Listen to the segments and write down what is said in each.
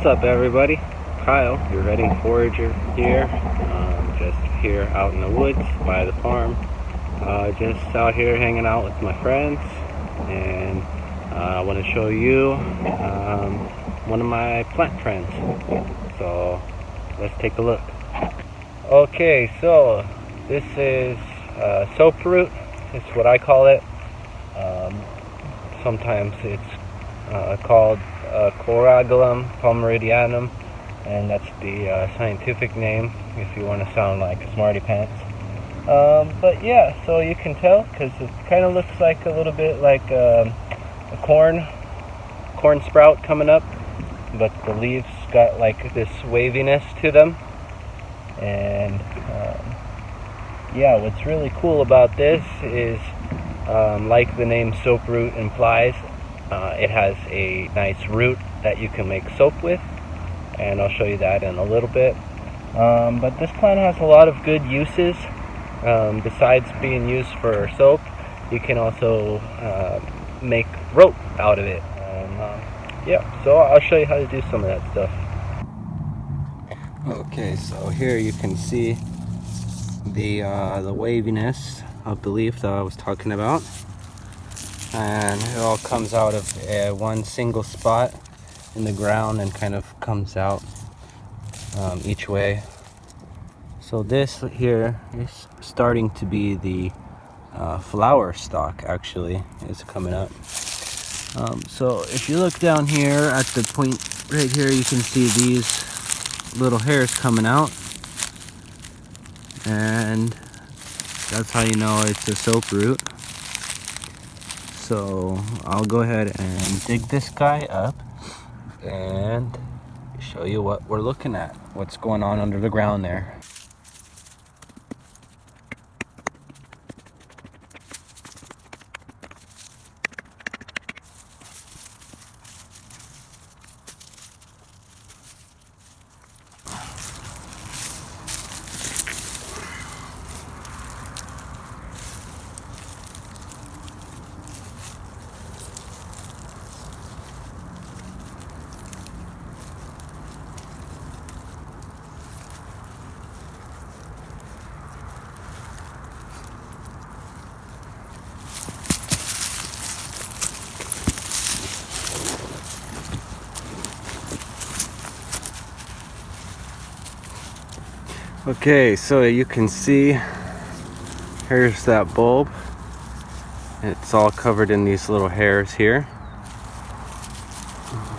What's up, everybody? Kyle, your Reading Forager here. Just here out in the woods by the farm. Just out here hanging out with my friends, and I want to show you one of my plant friends. So let's take a look. Okay, so this is soaproot. It's what I call it. Sometimes it's called Coragulum palmeridianum, and that's the scientific name if you want to sound like a smarty pants. But yeah, so you can tell because it kind of looks like a little bit like a corn sprout coming up, but the leaves got like this waviness to them. And yeah, what's really cool about this is like the name soaproot implies, it has a nice root that you can make soap with, and I'll show you that in a little bit. But this plant has a lot of good uses. Besides being used for soap, you can also make rope out of it. Yeah, so I'll show you how to do some of that stuff. Okay, so here you can see the waviness of the leaf that I was talking about, and it all comes out of one single spot in the ground and kind of comes out each way. So this here is starting to be the flower stalk. Actually, is coming up. So if you look down here at the point right here, you can see these little hairs coming out, and that's how you know it's a soaproot. So I'll go ahead and dig this guy up and show you what we're looking at, what's going on under the ground there. Okay, so you can see here's that bulb. It's all covered in these little hairs here.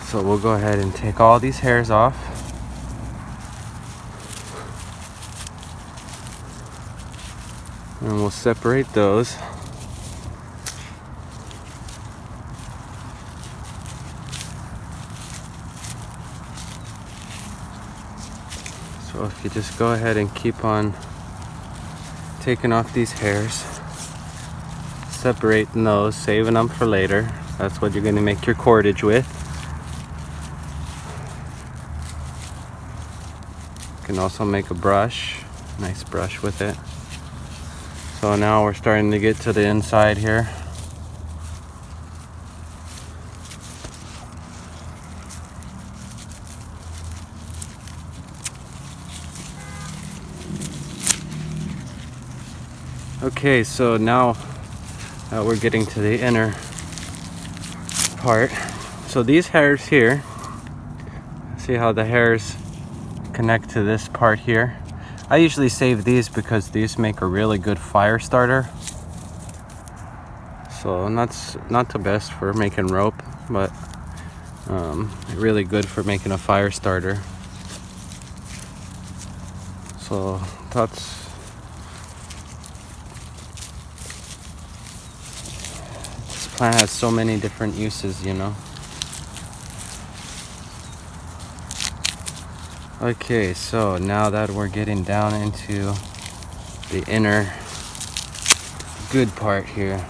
So we'll go ahead and take all these hairs off. And we'll separate those. So if you just go ahead and keep on taking off these hairs, separating those, saving them for later. That's what you're going to make your cordage with. You can also make a brush, nice brush with it. So now we're starting to get to the inside here. Okay, so now that we're getting to the inner part. So these hairs here, see how the hairs connect to this part here? I usually save these because these make a really good fire starter. So that's not the best for making rope, but really good for making a fire starter. So that's plant has so many different uses, you know. Okay, so now that we're getting down into the inner good part here.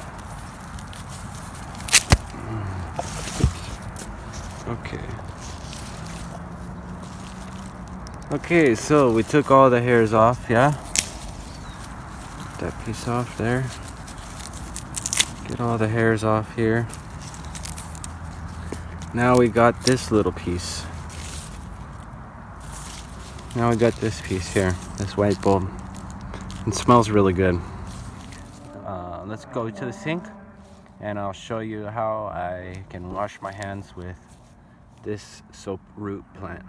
Okay, so we took all the hairs off, yeah? Get that piece off there. Get all the hairs off here. Now we got this little piece. Now we got this piece here, this white bulb. It smells really good. Let's go to the sink and I'll show you how I can wash my hands with this soap root plant.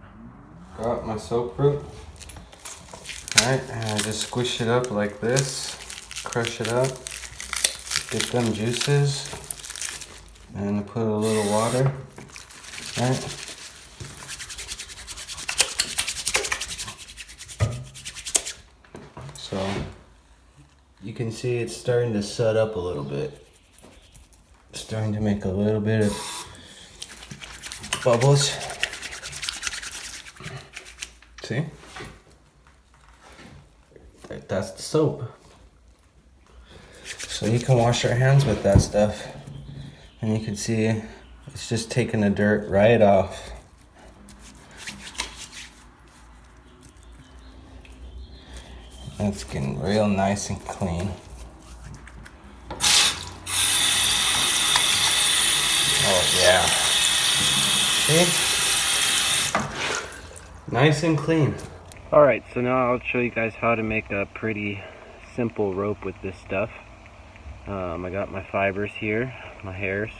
Got my soap root. Alright, and I just squish it up like this, crush it up, get them juices, and put a little water. Alright. So you can see it's starting to set up a little bit. It's starting to make a little bit of bubbles. See? That's the soap. So you can wash your hands with that stuff. And you can see it's just taking the dirt right off. It's getting real nice and clean. Oh yeah. See? Nice and clean. Alright, so now I'll show you guys how to make a pretty simple rope with this stuff. I got my fibers here, my hairs.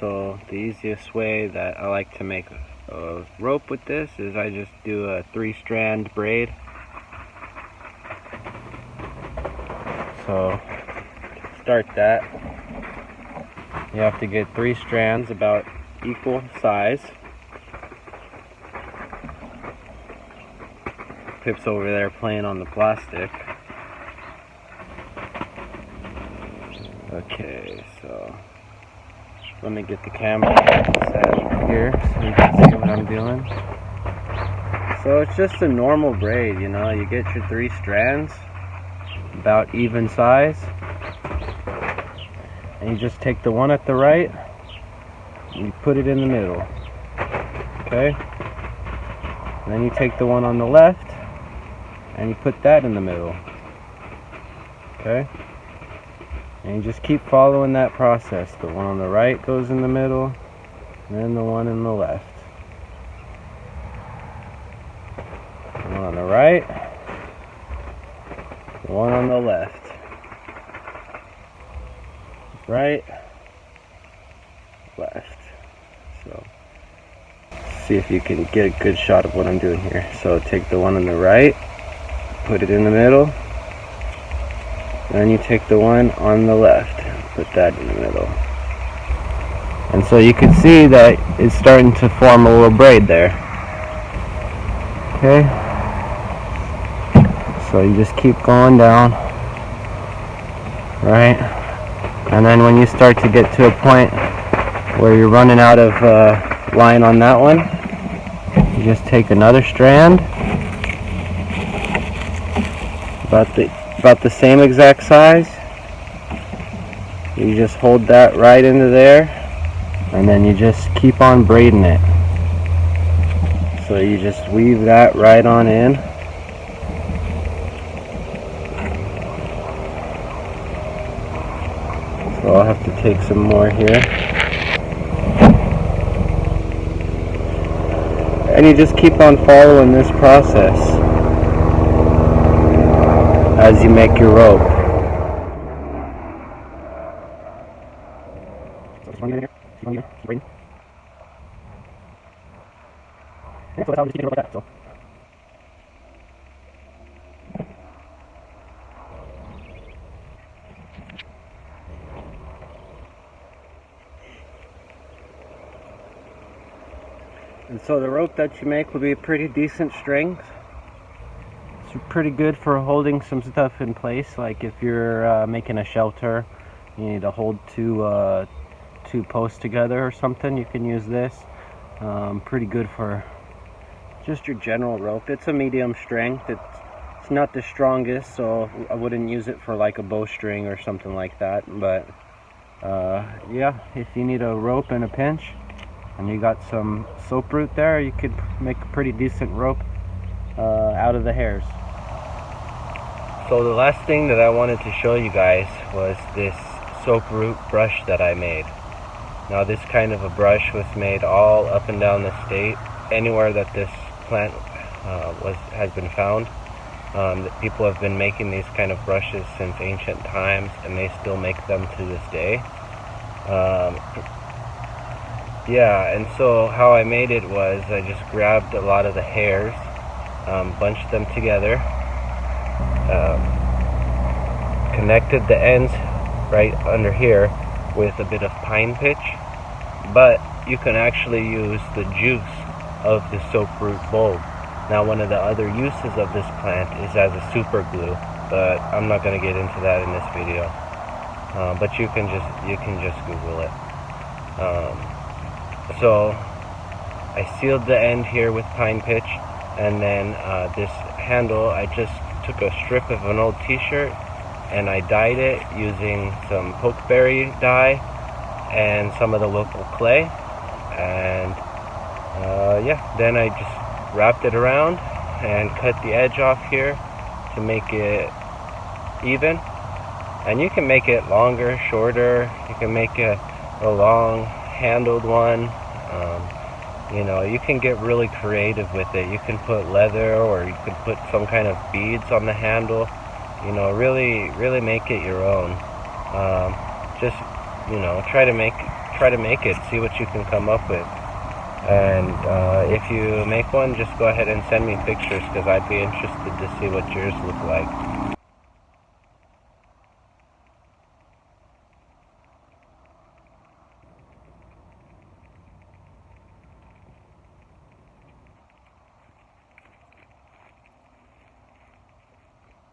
So the easiest way that I like to make a rope with this is I just do a 3-strand braid. So to start that, you have to get 3 strands about equal size. Pip's over there playing on the plastic. Okay, so let me get the camera set here so you can see what I'm doing. So it's just a normal braid, you know, you get your 3 strands, about even size, and you just take the one at the right and you put it in the middle. Okay? And then you take the one on the left and you put that in the middle. Okay? And you just keep following that process. The one on the right goes in the middle, and then the one in the left. The one on the right, the one on the left. Right, left. So, see if you can get a good shot of what I'm doing here. So take the one on the right, put it in the middle. Then you take the one on the left, put that in the middle. And so you can see that it's starting to form a little braid there. Okay? So you just keep going down. Right? And then when you start to get to a point where you're running out of line on that one, you just take another strand, about the same exact size. You just hold that right into there, and then you just keep on braiding it. So you just weave that right on in. So I'll have to take some more here. And you just keep on following this process as you make your rope. And so the rope that you make will be a pretty decent strength. It's pretty good for holding some stuff in place, like if you're making a shelter, you need to hold two posts together or something, you can use this. Pretty good for just your general rope. It's a medium strength. It's not the strongest, so I wouldn't use it for like a bowstring or something like that. But yeah, if you need a rope in a pinch and you got some soap root there, you could make a pretty decent rope out of the hairs. So the last thing that I wanted to show you guys was this soap root brush that I made. Now this kind of a brush was made all up and down the state. Anywhere that this plant has been found. That people have been making these kind of brushes since ancient times, and they still make them to this day. Yeah, and so how I made it was I just grabbed a lot of the hairs, bunched them together, connected the ends right under here with a bit of pine pitch, but you can actually use the juice of the soaproot bulb. Now, one of the other uses of this plant is as a super glue, but I'm not going to get into that in this video. But you can just Google it. So I sealed the end here with pine pitch, and then this handle, I just took a strip of an old t-shirt and I dyed it using some pokeberry dye and some of the local clay, and yeah, then I just wrapped it around and cut the edge off here to make it even. And you can make it longer, shorter, you can make it a long handled one. You know, you can get really creative with it. You can put leather, or you can put some kind of beads on the handle. You know, really make it your own. Just, you know, try to make it, see what you can come up with. And if you make one, just go ahead and send me pictures, because I'd be interested to see what yours look like.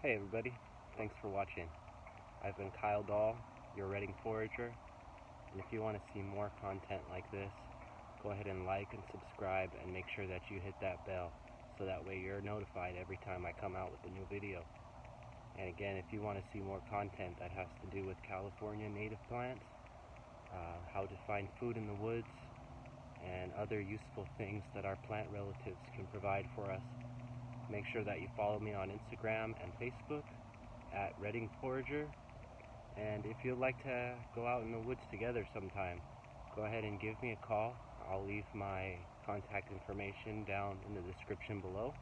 Hey everybody, thanks for watching. I've been Kyle Dahl, your Reading Forager, and if you want to see more content like this, go ahead and like and subscribe, and make sure that you hit that bell, so that way you're notified every time I come out with a new video. And again, if you want to see more content that has to do with California native plants, how to find food in the woods, and other useful things that our plant relatives can provide for us, make sure that you follow me on Instagram and Facebook at Reading Forager. And if you'd like to go out in the woods together sometime, go ahead and give me a call. I'll leave my contact information down in the description below.